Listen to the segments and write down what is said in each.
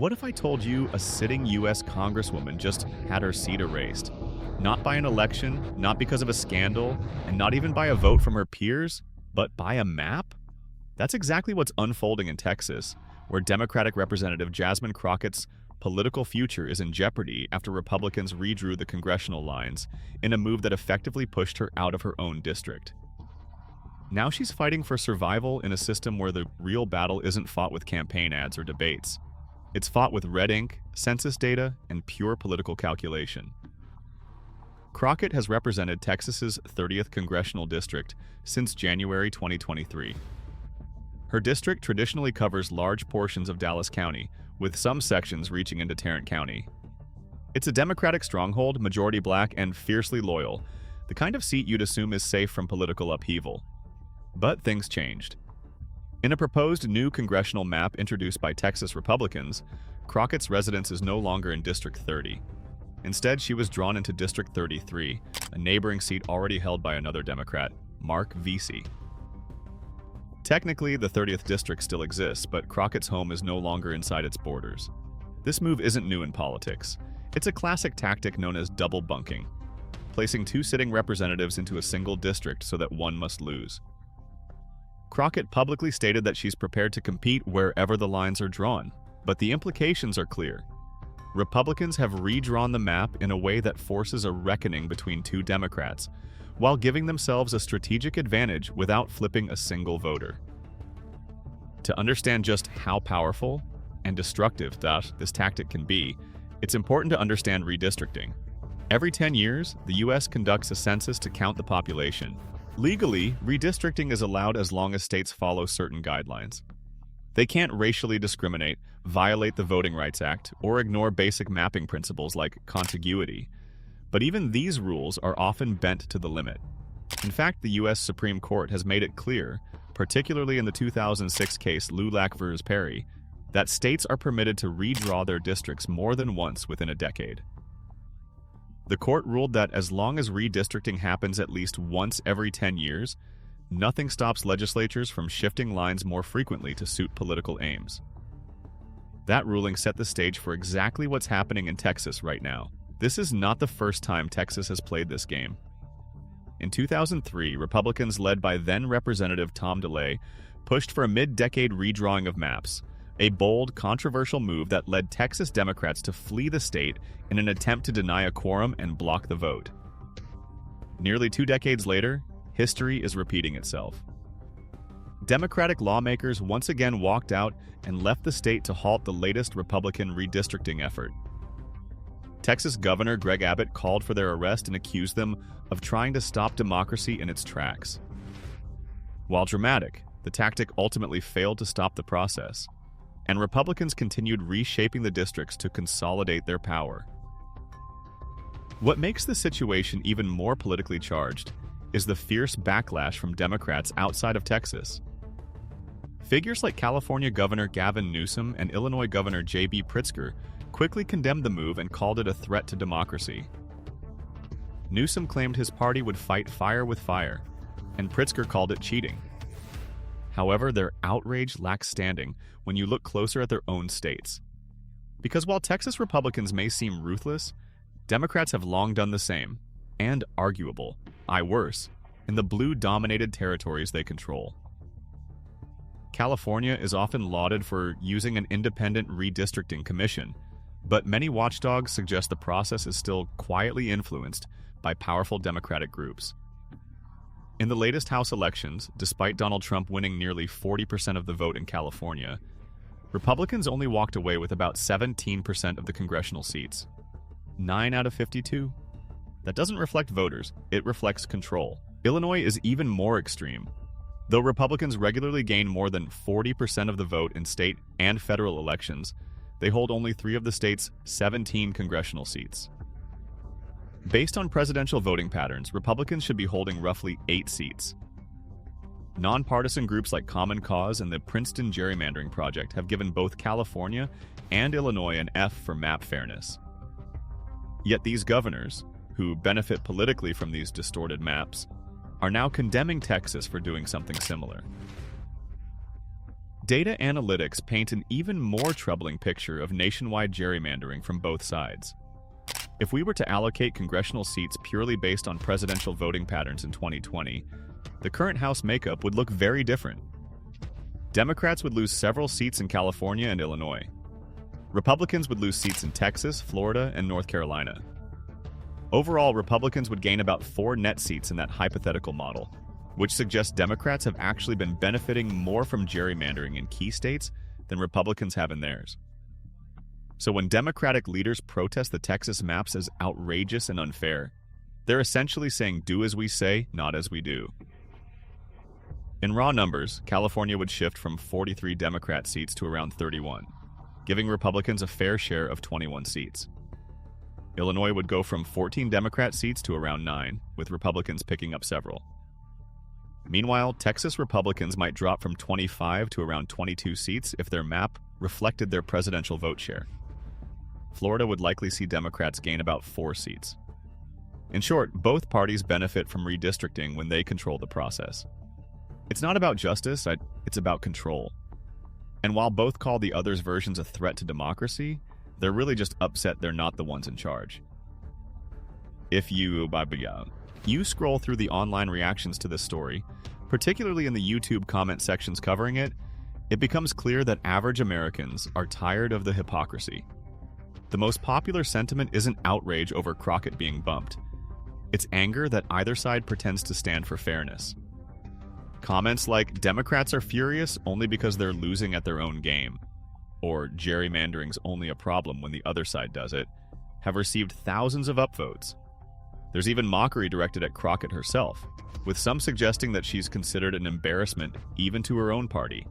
What if I told you a sitting U.S. Congresswoman just had her seat erased? Not by an election, not because of a scandal, and not even by a vote from her peers, but by a map? That's exactly what's unfolding in Texas, where Democratic Representative Jasmine Crockett's political future is in jeopardy after Republicans redrew the congressional lines in a move that effectively pushed her out of her own district. Now she's fighting for survival in a system where the real battle isn't fought with campaign ads or debates. It's fought with red ink, census data, and pure political calculation. Crockett has represented Texas's 30th congressional district since January 2023. Her district traditionally covers large portions of Dallas County, with some sections reaching into Tarrant County. It's a Democratic stronghold, majority black, and fiercely loyal, the kind of seat you'd assume is safe from political upheaval. But things changed. In a proposed new congressional map introduced by Texas Republicans, Crockett's residence is no longer in District 30. Instead, she was drawn into District 33, a neighboring seat already held by another Democrat, Mark Vesey. Technically, the 30th district still exists, but Crockett's home is no longer inside its borders. This move isn't new in politics. It's a classic tactic known as double bunking, placing two sitting representatives into a single district so that one must lose. Crockett publicly stated that she's prepared to compete wherever the lines are drawn, but the implications are clear. Republicans have redrawn the map in a way that forces a reckoning between two Democrats, while giving themselves a strategic advantage without flipping a single voter. To understand just how powerful and destructive this tactic can be, it's important to understand redistricting. Every 10 years, the U.S. conducts a census to count the population. Legally, redistricting is allowed as long as states follow certain guidelines. They can't racially discriminate, violate the Voting Rights Act, or ignore basic mapping principles like contiguity. But even these rules are often bent to the limit. In fact, the U.S. Supreme Court has made it clear, particularly in the 2006 case Lulac v. Perry, that states are permitted to redraw their districts more than once within a decade. The court ruled that as long as redistricting happens at least once every 10 years, nothing stops legislatures from shifting lines more frequently to suit political aims. That ruling set the stage for exactly what's happening in Texas right now. This is not the first time Texas has played this game. In 2003, Republicans led by then-Representative Tom DeLay pushed for a mid-decade redrawing of maps, a bold, controversial move that led Texas Democrats to flee the state in an attempt to deny a quorum and block the vote. Nearly 2 decades later, history is repeating itself. Democratic lawmakers once again walked out and left the state to halt the latest Republican redistricting effort. Texas Governor Greg Abbott called for their arrest and accused them of trying to stop democracy in its tracks. While dramatic, the tactic ultimately failed to stop the process, and Republicans continued reshaping the districts to consolidate their power. What makes the situation even more politically charged is the fierce backlash from Democrats outside of Texas. Figures like California Governor Gavin Newsom and Illinois Governor J.B. Pritzker quickly condemned the move and called it a threat to democracy. Newsom claimed his party would fight fire with fire, and Pritzker called it cheating. However, their outrage lacks standing when you look closer at their own states. Because while Texas Republicans may seem ruthless, Democrats have long done the same, and arguable, worse, in the blue-dominated territories they control. California is often lauded for using an independent redistricting commission, but many watchdogs suggest the process is still quietly influenced by powerful Democratic groups. In the latest House elections, despite Donald Trump winning nearly 40% of the vote in California, Republicans only walked away with about 17% of the congressional seats. 9 out of 52? That doesn't reflect voters, it reflects control. Illinois is even more extreme. Though Republicans regularly gain more than 40% of the vote in state and federal elections, they hold only 3 of the state's 17 congressional seats. Based on presidential voting patterns, Republicans should be holding roughly 8 seats. Nonpartisan groups like Common Cause and the Princeton Gerrymandering Project have given both California and Illinois an F for map fairness. Yet these governors, who benefit politically from these distorted maps, are now condemning Texas for doing something similar. Data analytics paint an even more troubling picture of nationwide gerrymandering from both sides. If we were to allocate congressional seats purely based on presidential voting patterns in 2020, the current House makeup would look very different. Democrats would lose several seats in California and Illinois. Republicans would lose seats in Texas, Florida, and North Carolina. Overall, Republicans would gain about 4 net seats in that hypothetical model, which suggests Democrats have actually been benefiting more from gerrymandering in key states than Republicans have in theirs. So when Democratic leaders protest the Texas maps as outrageous and unfair, they're essentially saying do as we say, not as we do. In raw numbers, California would shift from 43 Democrat seats to around 31, giving Republicans a fair share of 21 seats. Illinois would go from 14 Democrat seats to around 9, with Republicans picking up several. Meanwhile, Texas Republicans might drop from 25 to around 22 seats if their map reflected their presidential vote share. Florida would likely see Democrats gain about 4 seats. In short, both parties benefit from redistricting when they control the process. It's not about justice, it's about control. And while both call the other's versions a threat to democracy, they're really just upset they're not the ones in charge. If you scroll through the online reactions to this story, particularly in the YouTube comment sections covering it, it becomes clear that average Americans are tired of the hypocrisy. The most popular sentiment isn't outrage over Crockett being bumped. It's anger that either side pretends to stand for fairness. Comments like, Democrats are furious only because they're losing at their own game, or gerrymandering's only a problem when the other side does it, have received thousands of upvotes. There's even mockery directed at Crockett herself, with some suggesting that she's considered an embarrassment even to her own party,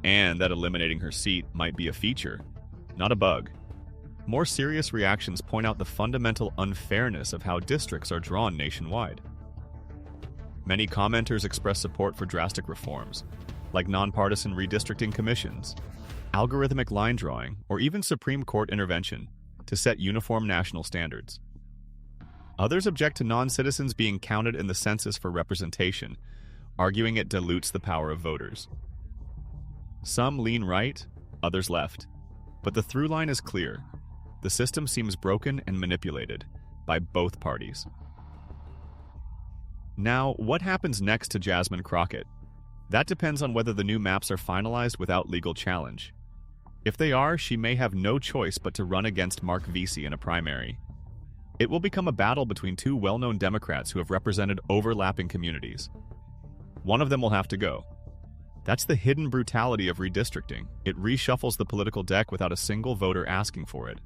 and that eliminating her seat might be a feature, not a bug. More serious reactions point out the fundamental unfairness of how districts are drawn nationwide. Many commenters express support for drastic reforms, like nonpartisan redistricting commissions, algorithmic line drawing, or even Supreme Court intervention to set uniform national standards. Others object to non-citizens being counted in the census for representation, arguing it dilutes the power of voters. Some lean right, others left, but the through line is clear. The system seems broken and manipulated by both parties. Now, what happens next to Jasmine Crockett? That depends on whether the new maps are finalized without legal challenge. If they are, she may have no choice but to run against Mark Vesey in a primary. It will become a battle between 2 well-known Democrats who have represented overlapping communities. One of them will have to go. That's the hidden brutality of redistricting. It reshuffles the political deck without a single voter asking for it.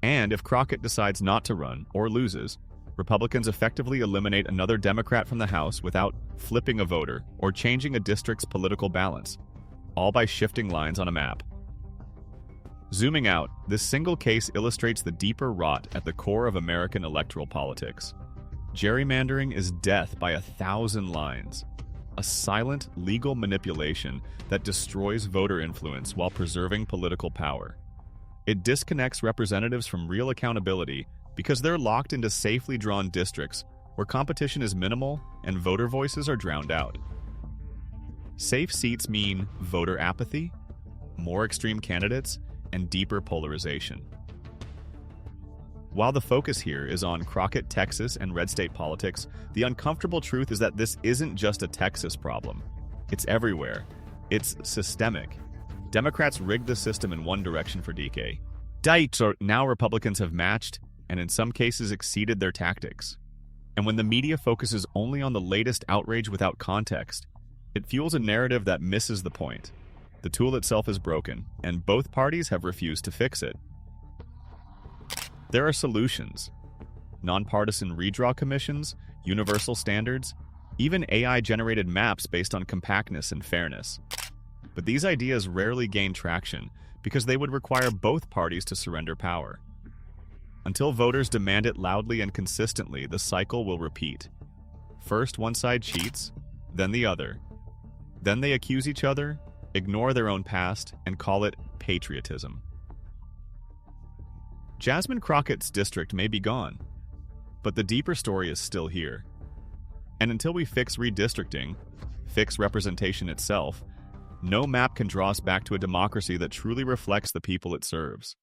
And if Crockett decides not to run, or loses, Republicans effectively eliminate another Democrat from the House without flipping a voter or changing a district's political balance, all by shifting lines on a map. Zooming out, this single case illustrates the deeper rot at the core of American electoral politics. Gerrymandering is death by 1,000 lines, a silent legal manipulation that destroys voter influence while preserving political power. It disconnects representatives from real accountability because they're locked into safely drawn districts where competition is minimal and voter voices are drowned out. Safe seats mean voter apathy, more extreme candidates, and deeper polarization. While the focus here is on Crockett, Texas, and red state politics, the uncomfortable truth is that this isn't just a Texas problem. It's everywhere. It's systemic. Democrats rigged the system in one direction for decade. Now Republicans have matched, and in some cases exceeded their tactics. And when the media focuses only on the latest outrage without context, it fuels a narrative that misses the point. The tool itself is broken, and both parties have refused to fix it. There are solutions. Nonpartisan redraw commissions, universal standards, even AI-generated maps based on compactness and fairness. But these ideas rarely gain traction because they would require both parties to surrender power. Until voters demand it loudly and consistently, the cycle will repeat. First one side cheats, then the other. Then they accuse each other, ignore their own past, and call it patriotism. Jasmine Crockett's district may be gone, but the deeper story is still here. And until we fix redistricting, fix representation itself, No map can draw us back to a democracy that truly reflects the people it serves.